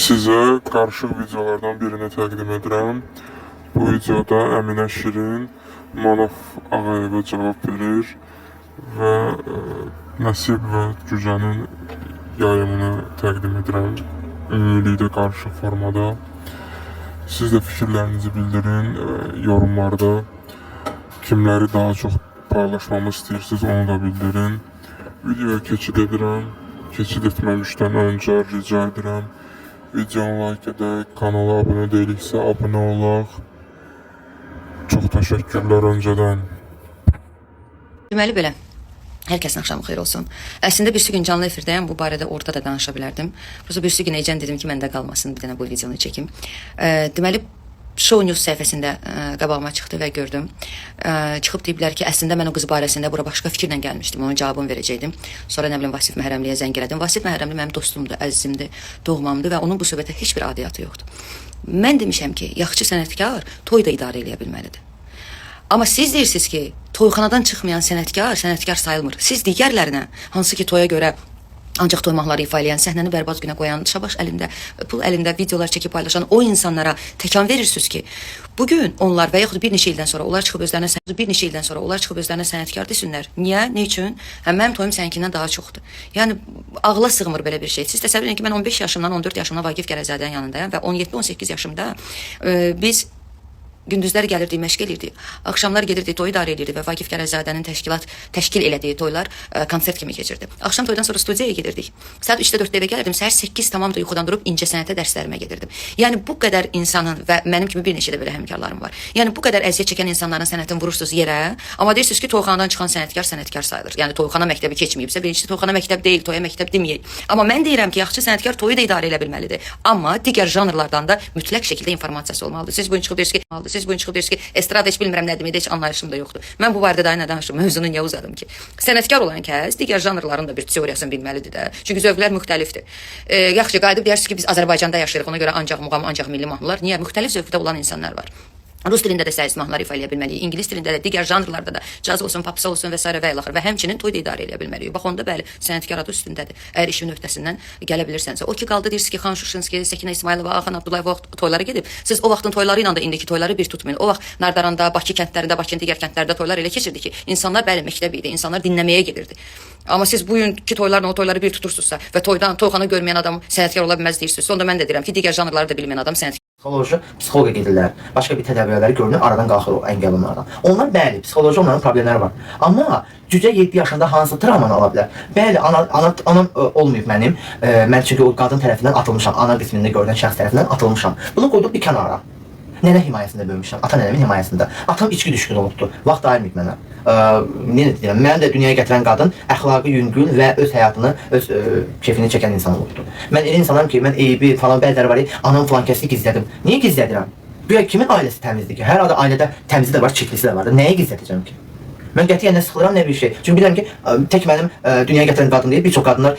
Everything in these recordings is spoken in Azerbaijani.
Sizə qarışıq videolardan birini təqdim edirəm. Bu videoda Əminə Şirin Manaf Ağayeva cavab verir və Nəsib və Cücənin yayımını təqdim edirəm. Ümumilikdə qarışıq formada. Siz də fikirlərinizi bildirin yorumlarda. Kimləri daha çox paylaşmamı istəyirsiniz onu da bildirin. Videoya keçid edirəm. Keçid etməmişdən öncə rica edirəm. Videonu like edək, kanala abunə deyiliksə abunə olaq. Çox təşəkkürlər öncədən. Deməli belə, hər kəsin axşamı xeyir olsun. Əslində birisi gün canlı efirdəyəm, bu barədə orada da danışa bilərdim. Prosta birisi gün ecən dedim ki, məndə qalmasın, bir dənə bu videonu çəkim. Deməli, Show News səhifəsində qabağıma çıxdı və gördüm. Çıxıb deyiblər ki, əslində mən o qız barəsində bura başqa fikirlə gəlmişdim, onun cavabını verəcəkdim. Sonra nə bilim Vasif Məhrəmliyə zəng elədim. Vasif Məhrəmli mənim dostumdur, əzizimdir, doğmamdır və onun bu söhbətə heç bir adiyyatı yoxdur. Mən demişəm ki, yaxşı sənətkar toy da idarə eləyə bilməlidir. Amma siz deyirsiniz ki, toyxanadan çıxmayan sənətkar sayılmır. Siz digərlərinə, hansı ki toya görə ancaq toymaqları ifa eləyən, səhnəni bərbad günə qoyan, şabaş əlində, pul əlində videolar çəkib paylaşan o insanlara təkan verirsiniz ki, bugün onlar və yaxud bir neçə ildən sonra onlar çıxıb özlərinə sənətkar desinlər. Niyə? Ne üçün? Mənim toyum səninkindən daha çoxdur. Yəni ağla sığmır belə bir şey. Siz təsəvvür edin ki, mən 15 yaşımdan 14 yaşımdan Vaqif Gərəzadənin yanındayam və 17-18 yaşımda biz gündüzlər gəlirdik, məşq elirdik. Axşamlar gedirdik, toy idarə edirdik və Vaqif Gərəzadənin təşkil elədiyi toylar konsert kimi keçirdi. Axşam toydan sonra studiyaya gedirdik. Saat 3-də 4-də evə gəlirdim, səhər 8 tamamda yuxudan durub incəsənətə dərslərimə gedirdim. Yəni bu qədər insanın və mənim kimi bir neçə də belə həmkarlarım var. Yəni bu qədər əziyyət çəkən insanların sənətini vurursunuz yerə, amma deyirsiniz ki, toyxanadan çıxan sənətkar sayılır. Yəni toyxana məktəbi keçməyibsə, birincisi toyxana məktəb deyil, toya məktəb deməyək. Amma mən deyirəm ki, yaxşı sənətkar toyu da idarə edə bilməlidir. Amma digər janrlardan da mütləq şəkildə informasiyası olmalıdır. Siz bu gün çıxıb deyirsiniz ki, estrada heç bilmirəm nə deməkdir, heç anlayışım da yoxdur. Mən bu barədə daha nə danışım, mövzunu niyə uzadım ki? Sənətkar olan kəs digər janrların da bir teoriyasını bilməlidir də. Çünki zövqlər müxtəlifdir. Yaxşı, qayıdıb deyirsiniz ki, biz Azərbaycanda yaşayırıq, ona görə ancaq muğam, ancaq milli mahnılar. Niyə? Müxtəlif zövqdə olan insanlar var. Rus dilində də səlis mahnılar ifa eləyə bilməliyik, İngilis dilində də, digər janrlarda da, caz olsun, popsa olsun və s. və ilaxır və həmçinin toy da idarə eləyə bilməliyik. Bax, onda bəli, sənətkar adı üstündədir. Əgər işin nöqtəsindən gələ bilirsənsə. O ki, qaldı deyirsiniz ki, Xan Şuşinski, Səkinə İsmailova, Axan Abdullayev o vaxt toylara gedib. Siz o vaxtın toyları ilə də indiki toyları bir tutmayın. O vaxt Nardaranda, Bakı kəndlərində, Bakının digər kəndlərdə toylar elə keçirdi ki, insanlar bəli məktəb idi, insanlar dinləməyə gedirdi. Amma siz bugünkü toylarla o toyları bir tutursunuzsa və toyxana görməyən adam sənətkar ola bilməz deyirsiniz. Onda mən də deyirəm ki, digər janrları da bilməyən adam sənətkar. Psixoloqa gedirlər, başqa bir tədaviyələri görünür, aradan qalxır o əngəl onlardan. Onlar bəli, psixoloji onların problemləri var. Amma cücə 7 yaşında hansı travmanı ala bilər? Bəli, anam olmayıb mənim. Mən çünki o qadın tərəfindən atılmışam, ana qismində görülən şəxs tərəfindən atılmışam. Bunu qoydum bir kənara. Nənə himayəsində böyümüşəm, ata nənəmin himayəsində. Atam içki düşkün olubdur, vaxt ayırmayıb mənə. Necə deyirəm, məni də dünyaya gətirən qadın əxlaqı yüngül və öz həyatını, öz keyfini çəkən insan olubdur. Mən elə insanam ki, mən eybi falan bəziləri var, anam falan kəsini gizlədim. Niyə gizlədirəm? Güya kimin ailəsi təmizdir ki? Hər adı ailədə təmizi də var, çirklisi də var da. Nəyə gizlədəcəm ki? Mən qətiyyən nə sıxılıram, nə bir şey. Çünki bilirəm ki, tək mənim dünyaya gətirən qadın deyil, bir çox qadınlar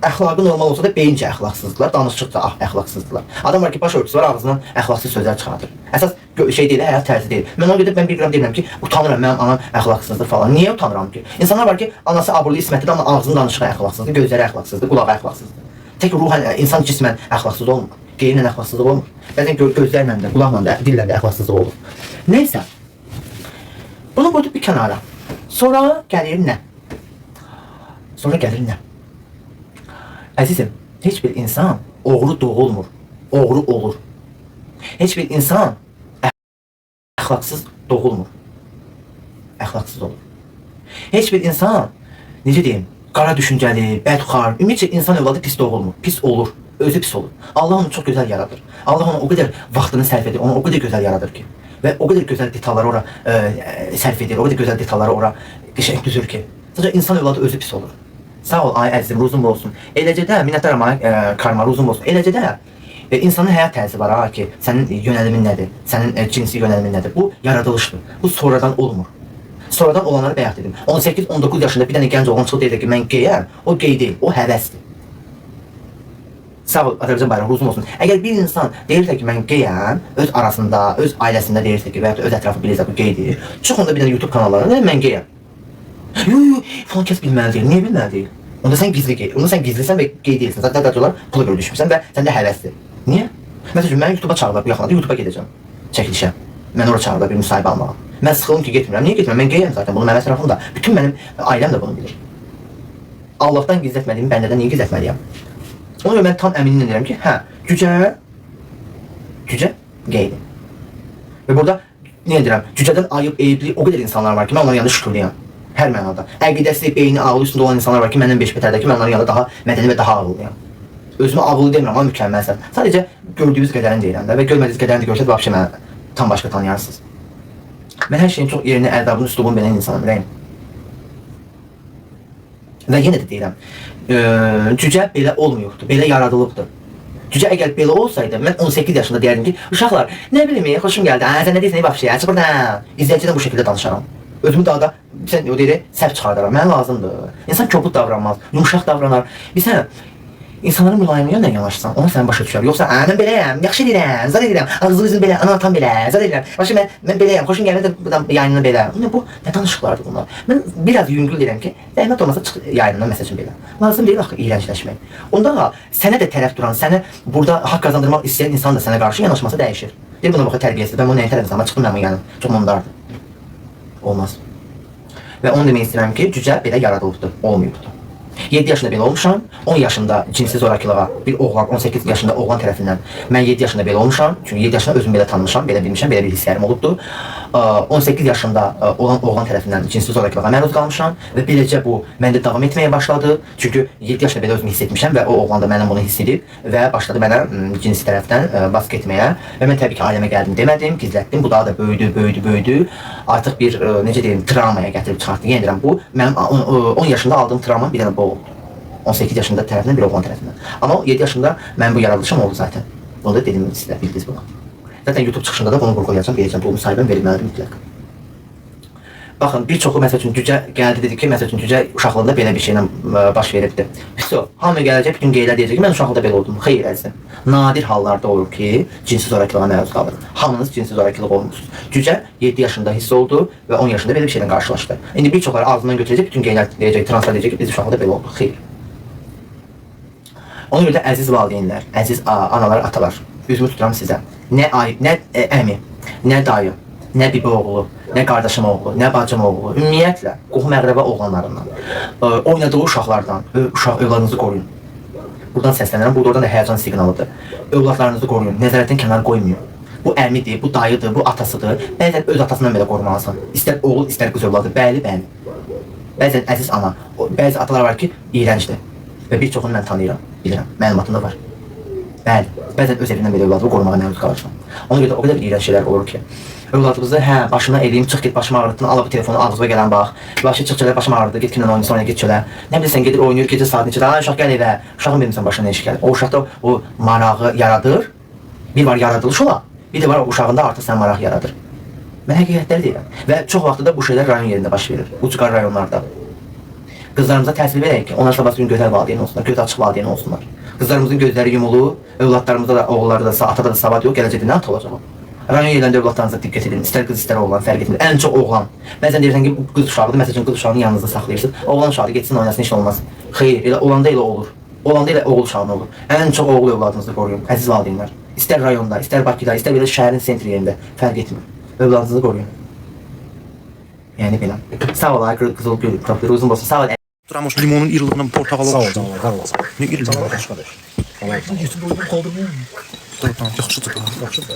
əxlaqı normal olsa da beyincə əxlaqsızdılar, danışıqca əxlaqsızdılar. Adam var ki, baş örtüsü var, ağzından əxlaqsız sözlər çıxardır. Əsas şey deyil, həyat tərzi deyil. Mən ona gedib, mən bir qram deyirəm ki, utanıram, mənim anam əxlaqsızdır falan. Niyə utanıram ki? İnsanlar var ki, anası abırlı ismətlidir, amma ağzının danışığı əxlaqsızdır, gözləri əxlaqsızdır, qulağı əxlaqsızdır. Tək ruhən, insan cismən əxlaqsız olmur, qeyrinlə əxlaqsızlıq olmur. Bəzən gözlərlə də, qulaqla da, dillə də əxlaqsızlıq olur. Neysə, bunu qoydub bir kənara. Sonra gəlir nə? Əzizim, heç bir insan oğru doğulmur, oğru olur. Heç bir insan əxlaqsız doğulmur, əxlaqsız olur. Heç bir insan, necə deyim, qara düşüncəli, bədxar, ümumiyyətcə insan övladı pis doğulmur, pis olur, özü pis olur. Allah onu çox gözəl yaradır. Allah ona o qədər vaxtını sərf edir, onu o qədər gözəl yaradır ki. Və o qədər gözəl detalları ora sərf edir, o qədər gözəl detalları ora qəşəng düzür ki. Sadəcə insan övladı özü pis olur. Sağ ol, ay əzizim, ruzum olsun. Eləcə də, minnətdaram, ay karma, ruzum olsun. Eləcə də insanın həyat tərzi var ha ki, sənin yönəlimin nədir, sənin cinsi yönəlimin nədir? Bu yaradılışdır, bu sonradan olmur. Sonradan olanları bayaq dedim. 18-19 yaşında bir dənə gənc oğlan çıxıb deyir ki, mən geyəm, o gey deyil, o həvəsdir. Sağ ol, Azərbaycan bayrağı, ruzum olsun. Əgər bir insan deyirsə ki, mən geyəm, öz arasında, öz ailəsində deyirsə ki, və ya öz ətrafı bilirsə ki, geydir, çıx onda bir dənə YouTube kanallarına, mən geyəm. Falan kəs bilməli deyil. Niyə bilməli deyil? Onda sən gizli qeyd, onda sən gizlisən və qeyd edirsən. Zaten dadacılar pula görə düşmüsən və səndə həvəsdir. Niyə? Məsəl üçün, mən YouTube'a çağırlar bu yaxınlarda, YouTube'a gedəcəm. Çəkilişə. Mən ora çağırlar bir müsahibə almağa. Mən sıxılım ki, getmirəm. Niyə getmirəm? Mən qeyrəm zaten. Bunu mənim ətrafımda. Bütün mənim ailəm də bunu bilir. Allahdan gizlətmədiyimi bəndədən niyə gizlətməliyəm? Ona görə mən tam əminliklə deyirəm ki, hə, cücə qeydi. Və burada niyə deyirəm? Cücədən ayıb, eyibli o qədər insanlar var ki, mən onların yanında şükürlüyəm. Hər mənada. Əqidəsi, beyni, ağlı üstündə olan insanlar var ki, məndən 5 betərdəki mən onların yanında daha mədəni və daha ağıllıyam. Özümü ağıllı demirəm, amma mükəmməlsən. Sadəcə gördüyünüz qədərini deyirəm də və görmədiyiniz qədərini də görsəd, vəbşə mənə tam başqa tanıyarsınız. Mən hər şeyin çox yerini, ədabını, üslubunu bilən insanım, biləyim. Və yenə də deyirəm, cücə belə olmuyubdur, belə yaradılıbdır. Cücə əgər belə olsaydı, mən 18 yaşında deyərdim ki, uşaqlar, nə bilim, xoşum gəldi, sən nə deyirsən, nə vəbşə, çıx buradan. İzləyicidən bu şəkildə danışaram. Özümü daha da, sən o deyir, səhv çıxardaram, mənə lazımdır. İnsan kobud davranmaz, yumuşaq davranar. Bilsən, İnsanların mülayimliyi ilə yanaşsan, ona sən başa düşər. Yoxsa, mən beləyəm, yaxşı deyirəm, zar edirəm, ağzı üzüm belə, ana atam belə, zar edirəm. Başka mən beləyəm, xoşum gəlmir də yayınına belə. Bu, nə danışıqlardır bunlar? Mən biraz yüngül deyirəm ki, zəhmət olmasa çıx yayınına məsəl üçün belə. Lazım deyil axı iyrəncləşmək. Onda sənə də tərəf duran, sənə burada haqq qazandırmaq istəyən insan da sənə qarşı yanaşması dəyişir. Deyir, buna baxa tərbiyəsiz, mən bunu nəyin tərəfindən çıxdım, mən bunu yəni, çox mondardır. Olmaz. Və onu demək istəyirəm ki, cücə belə yaradılıbdır, olmayıbdır. 7 yaşında belə olmuşam, 10 yaşında cinsi zorakılığa bir oğlan, 18 yaşında oğlan tərəfindən mən 7 yaşında belə olmuşam, çünki 7 yaşında özümü belə tanımışam, belə bilmişəm, belə bir hisslərim olubdur. 18 yaşında olan oğlan tərəfindən cinsi zorakılığa məruz qalmışam və beləcə bu məndə davam etməyə başladı. Çünki 7 yaşında belə özümü hiss etmişəm və o oğlan da məndən bunu hiss edib və başladı mənə cinsi tərəfdən baskı etməyə və mən təbii ki, ailəmə gəldim demədim, gizlətdim, bu daha da böyüdü. Artıq bir, necə deyim, travmaya gətirib çıxartdı. Yenə deyirəm, bu mənim 10 yaşında aldığım travma bir dənə bu oldu. 18 yaşında tərəfindən, bir oğlan tərəfindən. Amma 7 yaşında mənim bu yaradılışım oldu zaten. Bunu da dedim sizə, bildiniz bunu. Zaten YouTube çıxışında da bunu vurgulayacağım, deyəcəm, bu müsahibəm verilməlidir mütləq. Baxın, bir çoxu məsəl üçün cücə gəldi dedi ki, məsəl üçün cücə uşaqlığında belə bir şeylə baş veribdi. Piso, hamı gələcək, bütün qeylər deyəcək ki, mən uşaqlıqda belə oldum. Xeyr əzizim. Nadir hallarda olur ki, cinsi zorakılığa məruz qalır. Hamınız cinsi zorakılıq olmuşsunuz. Cücə 7 yaşında hiss oldu və 10 yaşında belə bir şeylə qarşılaşdı. İndi bir çoxları ağzından götürəcək, bütün qeylər deyəcək, transfer deyəcək ki, biz uşaqlıqda belə olduq. Xeyr. Ona görə də əziz valideynlər, əziz analar, atalar, üzümü tuturam sizə. Nə əmi, nə dayı, nə bibi oğlu, nə qardaşım oğlu, nə bacım oğlu, ümumiyyətlə, qohum əqrəba oğlanlarından, oynadığı uşaqlardan, övladınızı qoruyun. Buradan səslənirəm, bu oradan da həyəcan siqnalıdır. Övladlarınızı qoruyun, nəzarətdən kənar qoymayın. Bu əmidir, bu dayıdır, bu atasıdır. Bəzən öz atasından belə qorumalısın. İstər oğul, istər qız övladı, bəli. Bəzən əziz ana, bəzi atalar var ki, iyrəncdir. Və bir çoxunu mən tanıyıram, bilirəm, məlumatım da var. Bəli, bəzən öz evindən belə övladımı qorumağa məruz qalırsan. Ona görə də o qədər bir iyrənc şeylər olur ki, övladımızı, başına eləyim, çıx get, başıma ağrıtdın, ala bu telefonu, ağzıma gələn bax, başı çıx çölə, başıma ağrıdı, get kimlə oynayın, sonra get çölə. Nə bilirsən, gedir, oynayır, gecə saat neçədə, uşaq gəl evə, uşağın bilmirsən başına nə iş gəlir. O uşaqda o marağı yaradır, bir var yaradılış ola, bir də var o uşağında artıq sən maraq yaradır. Mən həqiqətləri deyirəm və çox vaxtı da bu şeylər rayon yerində baş verir, ucqar rayonlarda. Qızlarımıza təsir verək ki, onlar sabahsı gün gözəl valideyn olsunlar, göz açıq valideyn olsunlar. Qızlarımızın gözləri yumulu, övladlarımızda da, oğullarda da, atada da savad yox, gələcəkdə nə at olacaq o? Rayon yerlərində övladlarınıza diqqət edin, istər qız, istər oğlan, fərq etmir. Ən çox oğlan. Bəzən deyirsən ki, qız uşağıdır, məsəl üçün qız uşağını yanınızda saxlayırsınız, oğlan uşağı getsin, oynasın, heç olmaz. Xeyr, elə olanda elə olur. Olanda elə oğul uşağını olur. Ən çox oğul övladınızı qoruyun, əziz valideynlər. İstər rayonda, istər Bakıda, istər belə şəhərin sentri yerində, fərq etmir. Övladınızı qoruyun. Yəni belə. Sağ ol, qızıl gül, profil uzun olsun, sağ ol. Duramış limonun iriliğinden portakalı Sağ ol olmuş. canım, var olasın. Ne iri limon? Başqa deyil. Tamam. YouTube boyunu kaldırmıyor mu? Dur, tamam, yaxşıdır. Yaxşıdır.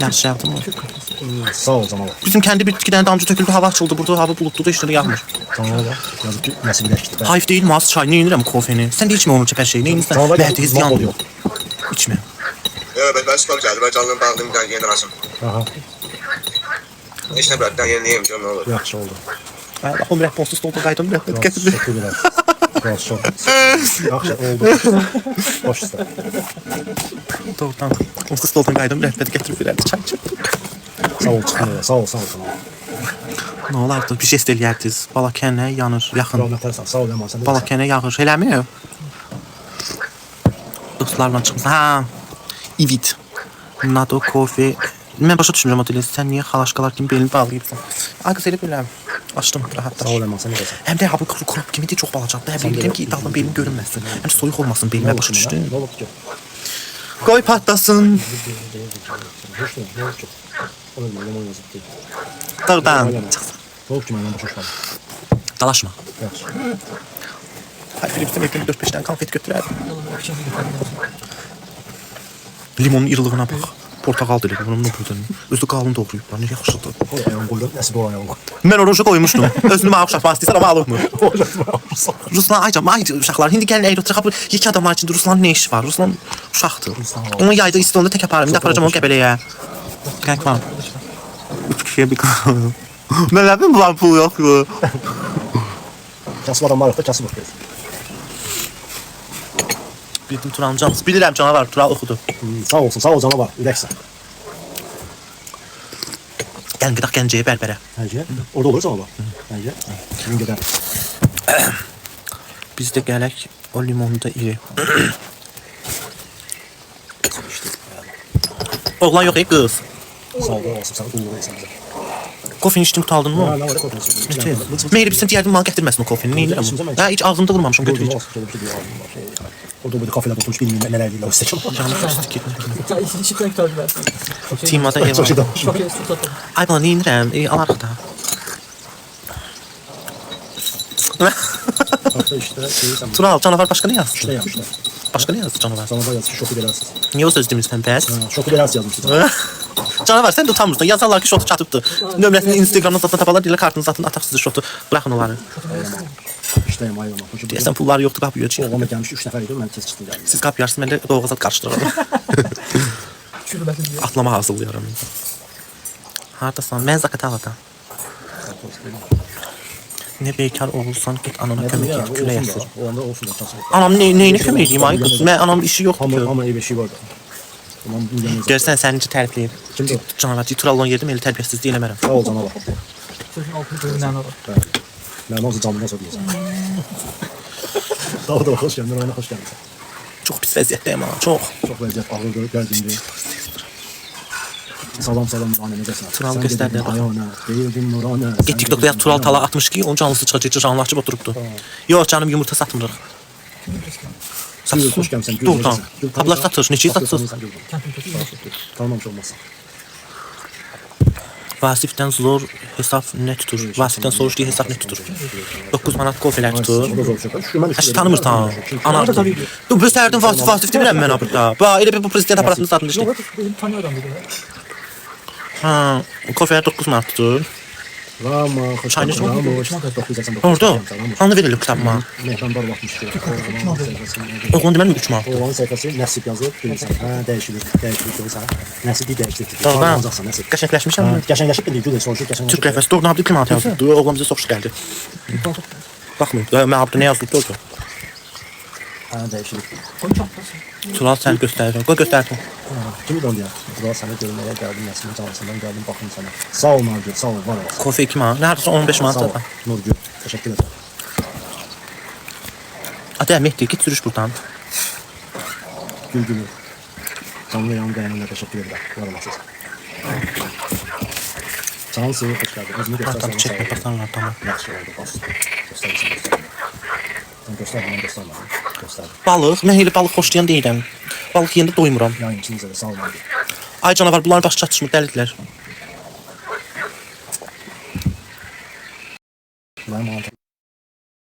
Yaxşı şey yaptım. Sağ ol canım. Bizim kendi bir iki tane damcı töküldü, hava açıldı. Burada hava bulutlu da işleri yağmır. Canım bak. Yazık ki nəsibləşdi. Hayf değil mi az çay? Ne yenirəm kofeni? Sen de içme onun çəkər şeyi. Ne yenirsən? Tamam, Vəhdi ziyan oluyor. yok. İçme. Evet, ben spor geldi. Ben canlının bağlıyım. Yeni rasım. Aha, İşine bıraktan yeni neyim canım ne olur. yaxşı oldu. Ay, bax, onu responsu stolda qaydım. Gətirdim. Teşekkür ederim. Biraz çok. Yaxşı oldu. Boş üstə. Doğrudan. Onsuz stoldan qaydım. Rəhbəti gətirib verərdi. Çay içib. Sağ ol çıxın. Sağ ol canım. Ne olardı? Bir jest eləyərdiniz. Balakənə yanır, yaxın. Rahmetlərsən. Sağ ol Yaman. Sən də Balakənə yağır. Eləmi? Dostlarla çıxmısan. Ha. İvit. Nado, kofe. Mən başa düşmürəm o dili. Sən niyə xalaşqalar kimi belini bağlayıbsan? Ay qız elə belə. Açdım, rahat Sağ ol Ləman, sən necəsən? Həm də bu krop kimi də çox balacadır. Həm bildim ki, daldan belim görünməsin. Həm soyuq olmasın, belimə başa düşdün. Ne olub ki? Qoy patlasın. Ne olub ki? O Ləman, Ləman yazıb deyil. Dağdan. Ne olub ki, məndən başa düşmədim. Dalaşma. Yaxşı. Hayır, Filips'ten evden 4-5 tane konfet götürər. Limonun irılığına bax. Portakal dili, bunun nöpürdün. Özü qalın doğrayıblar, ne yaxşıdır. O ayağını qoydu, nəsi bu ayağını qoydu. Mən orucu qoymuşdum. Özünü mənə oxşatmaq istəyirsən, amma alıbmı? Ruslan, ay uşaqlar, indi gəlin əyri oturaq. Yeki adamlar içində Ruslanın ne işi var? Ruslan uşaqdır. Onu yayda isti onda tək aparım. İndi aparacam onu Qəbələyə. Qənq var. 3 kişiyə bir qalım. Mən nəbim var pul yoxdur. Kasıb adam var yoxda, kasıb yox. Bildim Turanın canlısı. Bilirəm canavar, Tural oxudu. Sağ olsun, sağ ol canavar, ürəksən. Gəlin qıdaq Gəncəyə bərbərə. Həqiqə, orada olur canavar. Həqiqə, kimin gedər. Biz də gələk o limonu da iri. Oğlan yox, qız. Sağ ol, olsun, sağ ol, qulluq etsən bizə. Kofini içdin, qutaldın mı? Nə var, qoyduğunuz. Meyri bilsin deyərdim, bana gətirməsin o kofini. Neyin edirəm? Ha, heç ağzımda vurmamışam, götürəcəm. Orada böyle kafede oturmuş bilmem neler değil o işte. Timada ev Çok şey var. de. Ay bana neyin edirəm? Alarıq da. Hatta işte sen Tural, canavar başqa ne yazdı? işte yapmışlar. Başqa ne yazdı canavar? Sana da yazmış şoku belasız. Niyə o söz demirsən bəs? Şoku belasız yazmış. Canavar, sən də utanmırsan. Yazarlar ki, şotu çatıbdır. Nömrəsini Instagramdan satın taparlar, deyirlər kartınızı atın, ataq sizi şotu. Bıraxın onları. İşteyim ayılma. Deyəsən pulları yoxdur, qapı yox. Oğlana gelmiş 3 nefer idi ben tez çıktım geldim. Siz qapıyarsınız, mən də doğğazat qarışdıraram. Atlama hazırlayarım. Hardasan? Mən Zakatavada. Ne bekar olursan git anana kömək et, külə yasır. O anda olsun da tasarruf. Anam neyini kömək edeyim ay qız? Mən anamın işi yoxdur ki. Ama iyi bir şey vardı. Tamam bu yanınızda. Görsən səninci tərifləyir. Kimdir? Canavar, Turalon yerdim, elə tərbiyəsizlik eləmərəm. Sağ ol canavar. Ben nasıl canlı nasıl diyeceğim. Sağ ol da hoş geldin, oyuna hoş geldin. Çox pis vəziyyətdəyim ha, çox. Çok vəziyyət ağır görüp geldiğinde. Salam Nurhanə necəsən? Tural göstərdi. Ayağına, deyildin Nurhanə. Get TikTokda yaz Tural tala atmış ki, onun canlısı çıxacaq, canlı açıb oturubdu. Yox canım, yumurta satmırıq. Gül, hoş gəlmişsən. Gül, Dur, tamam. necəsən? Tablar satır, neçəyə satsız? Tanımamış olmasın. Vasifdən zor hesab nə tutur? Vasifdən soruş deyə hesab nə tutur? 9 manat kofelər tutur. O da zor şey. Şu mən Əşi tanımırsan. Anardı. Bu sərdim Vasif demirəm mən burada. Bax, elə bir bu prezident aparatını satmışdı. Ha, kofelər 9 manat tutur. Rama, xoş Çayını gəldin. çox- Rama, 999. Orada. Hanı verilir kitabıma? Mehranдар baxmış ki. Oğlan deməli 3 manat. Oğlanın səhifəsi Nəsib yazıb, görürsən. Hə, dəyişilik görürsən. Nəsibi dəyişiklik. Doğrudan. Alacaqsan Nəsib. Qəşəngləşmişəm. Qəşəngləşib bildi, gül soruşur, qəşəngləşib. Türk rəfəsi doğru abdi 2 manat yazıldı. Oğlan bizə soxuş gəldi. Baxmayın. Mən abdi nə yazıldı orada? Hə, dəyişiklik. Tural sən göstərirəm. Qoy göstərdim. Kimi də ya? Bura sənə görməyə gəldim, Nəsibin canlısından gəldim, baxım sənə. Sağ ol Nargül, sağ ol, var olasın. Kofe 2 manat. Nərdəsə 15 Sağ ol, manat. Nurgül. Təşəkkür edirəm. Adə Mehdi, git sürüş buradan. Gül gülü. Canlı yanı dəyənimlə təşəkkür edirəm. Var olasınız. Cansın, xoş gəldin. Özünü Tamam, göstərsən. çəkmə, baxsanlar, tamam. Yaxşı oldu, bas. Göstərirsən. Mən göstərməm, göstərməm. Göstərdim. Balıq, mən elə balıq xoşlayan deyiləm. Balıq yeyəndə doymuram. Yayın içinizə də sağ olun. Ay canavar, bunların başı çatışmır, dəlidilər. Mənim anlatım.